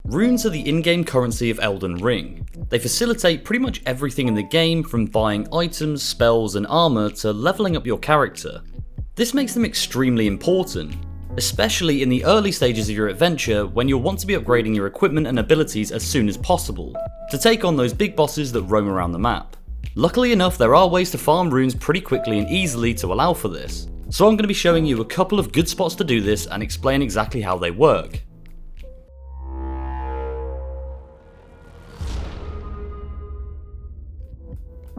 Runes are the in-game currency of Elden Ring. They facilitate pretty much everything in the game, from buying items, spells and armor to leveling up your character. This makes them extremely important, especially in the early stages of your adventure when you'll want to be upgrading your equipment and abilities as soon as possible, to take on those big bosses that roam around the map. Luckily enough, there are ways to farm runes pretty quickly and easily to allow for this, so I'm going to be showing you a couple of good spots to do this and explain exactly how they work.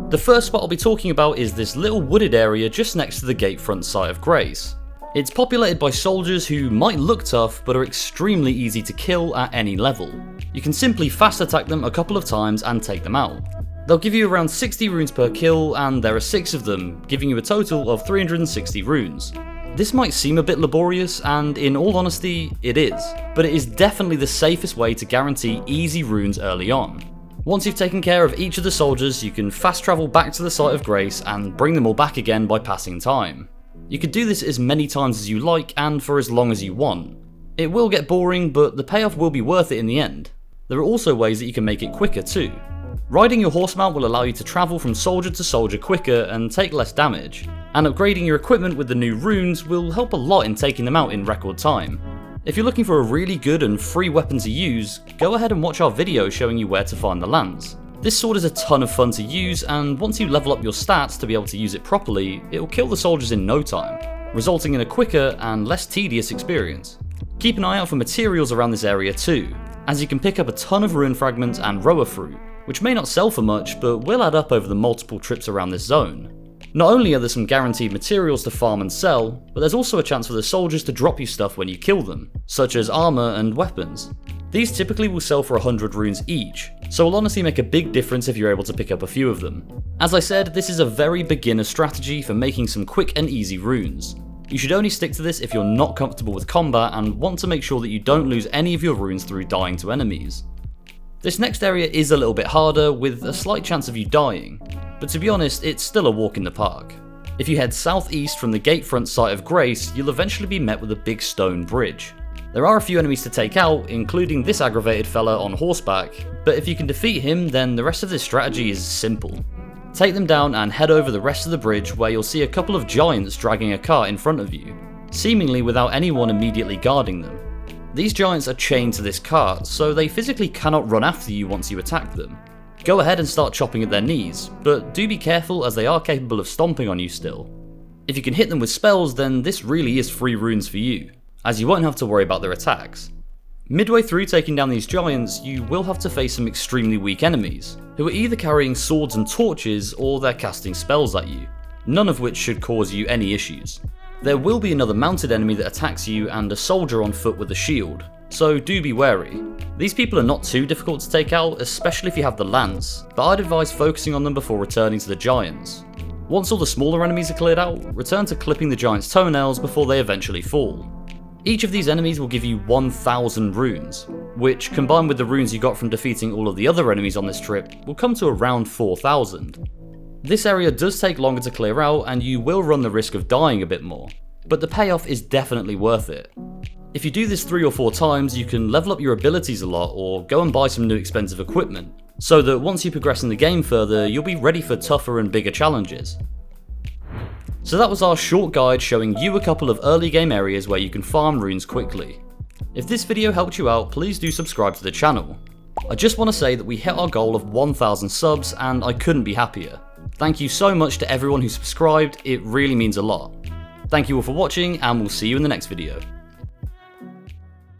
The first spot I'll be talking about is this little wooded area just next to the gatefront site of Grace. It's populated by soldiers who might look tough but are extremely easy to kill at any level. You can simply fast attack them a couple of times and take them out. They'll give you around 60 runes per kill, and there are 6 of them, giving you a total of 360 runes. This might seem a bit laborious, and in all honesty, it is, but it is definitely the safest way to guarantee easy runes early on. Once you've taken care of each of the soldiers, you can fast travel back to the site of Grace and bring them all back again by passing time. You could do this as many times as you like and for as long as you want. It will get boring, but the payoff will be worth it in the end. There are also ways that you can make it quicker too. Riding your horse mount will allow you to travel from soldier to soldier quicker and take less damage, and upgrading your equipment with the new runes will help a lot in taking them out in record time. If you're looking for a really good and free weapon to use, go ahead and watch our video showing you where to find the lance. This sword is a ton of fun to use, and once you level up your stats to be able to use it properly, it will kill the soldiers in no time, resulting in a quicker and less tedious experience. Keep an eye out for materials around this area too, as you can pick up a ton of rune fragments and roa fruit, which may not sell for much but will add up over the multiple trips around this zone. Not only are there some guaranteed materials to farm and sell, but there's also a chance for the soldiers to drop you stuff when you kill them, such as armor and weapons. These typically will sell for 100 runes each, so will honestly make a big difference if you're able to pick up a few of them. As I said, this is a very beginner strategy for making some quick and easy runes. You should only stick to this if you're not comfortable with combat and want to make sure that you don't lose any of your runes through dying to enemies. This next area is a little bit harder, with a slight chance of you dying, but to be honest, it's still a walk in the park. If you head southeast from the gatefront site of Grace, you'll eventually be met with a big stone bridge. There are a few enemies to take out, including this aggravated fella on horseback, but if you can defeat him, then the rest of this strategy is simple. Take them down and head over the rest of the bridge, where you'll see a couple of giants dragging a cart in front of you, seemingly without anyone immediately guarding them. These giants are chained to this cart, so they physically cannot run after you once you attack them. Go ahead and start chopping at their knees, but do be careful as they are capable of stomping on you still. If you can hit them with spells, then this really is free runes for you, as you won't have to worry about their attacks. Midway through taking down these giants, you will have to face some extremely weak enemies, who are either carrying swords and torches or they're casting spells at you, none of which should cause you any issues. There will be another mounted enemy that attacks you and a soldier on foot with a shield, so do be wary. These people are not too difficult to take out, especially if you have the lance, but I'd advise focusing on them before returning to the giants. Once all the smaller enemies are cleared out, return to clipping the giants' toenails before they eventually fall. Each of these enemies will give you 1000 runes, which combined with the runes you got from defeating all of the other enemies on this trip will come to around 4000. This area does take longer to clear out and you will run the risk of dying a bit more, but the payoff is definitely worth it. If you do this 3 or 4 times, you can level up your abilities a lot or go and buy some new expensive equipment, so that once you progress in the game further, you'll be ready for tougher and bigger challenges. So that was our short guide showing you a couple of early game areas where you can farm runes quickly. If this video helped you out, please do subscribe to the channel. I just want to say that we hit our goal of 1000 subs and I couldn't be happier. Thank you so much to everyone who subscribed, it really means a lot. Thank you all for watching and we'll see you in the next video.